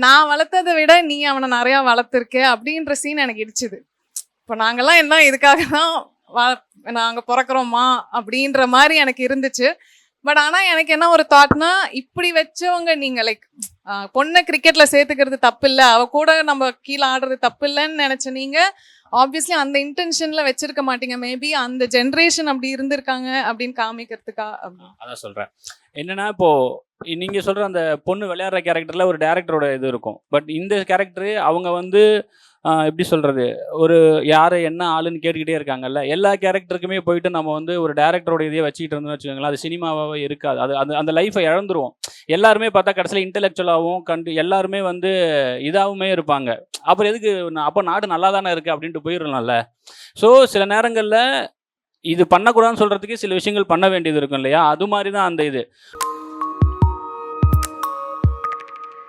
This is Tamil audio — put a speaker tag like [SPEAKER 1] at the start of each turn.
[SPEAKER 1] நான் வளர்த்ததை விட நீ அவனை நிறையா வளர்த்துருக்க அப்படின்ற சீன் எனக்கு இடிச்சுது. இப்போ நாங்கெல்லாம் என்ன இதுக்காக தான் நாங்கள் பிறக்கிறோமா அப்படின்ற மாதிரி எனக்கு இருந்துச்சு. பட் ஆனால் எனக்கு என்ன ஒரு தாட்னா, இப்படி வச்சவங்க நீங்கள் லைக் பொண்ணை கிரிக்கெட்ல சேர்த்துக்கிறது தப்பு இல்லை, அவ கூட நம்ம கீழே ஆடுறது தப்பு இல்லைன்னு நினைச்ச நீங்க ஆப்வியஸ்லி அந்த இன்டென்ஷன்ல வச்சிருக்க மாட்டீங்க. மேபி அந்த ஜென்ரேஷன் அப்படி இருந்திருக்காங்க அப்படின்னு காமிக்கிறதுக்கா அப்படின்னு.
[SPEAKER 2] அதான் சொல்றேன். என்னன்னா இப்போ நீங்க சொல்ற அந்த பொண்ணு விளையாடுற கேரக்டர்ல ஒரு டேரக்டரோட இது இருக்கும். பட் இந்த கேரக்டர் அவங்க வந்து எப்படி சொல்றது, ஒரு யாரை என்ன ஆளுன்னு கேட்டுக்கிட்டே இருக்காங்கல்ல. எல்லா கேரக்டருக்குமே போயிட்டு நம்ம வந்து ஒரு டேரக்டரோட இதையே வச்சுக்கிட்டு இருந்தோம்னு வச்சுக்கோங்களேன், அது சினிமாவாகவே இருக்காது. அது அது அந்த லைஃப்பை இழந்துருவோம். எல்லாருமே பார்த்தா கடைசியில் இன்டெலெக்சுவலாகவும் எல்லாருமே வந்து இதாகவுமே இருப்பாங்க. அப்புறம் எதுக்கு அப்போ நாடு நல்லா தானே இருக்குது அப்படின்ட்டு போயிடலாம்ல. ஸோ சில நேரங்களில் இது பண்ணக்கூடாதுன்னு சொல்கிறதுக்கு சில விஷயங்கள் பண்ண வேண்டியது இருக்கும் இல்லையா? அது மாதிரி தான் அந்த இது.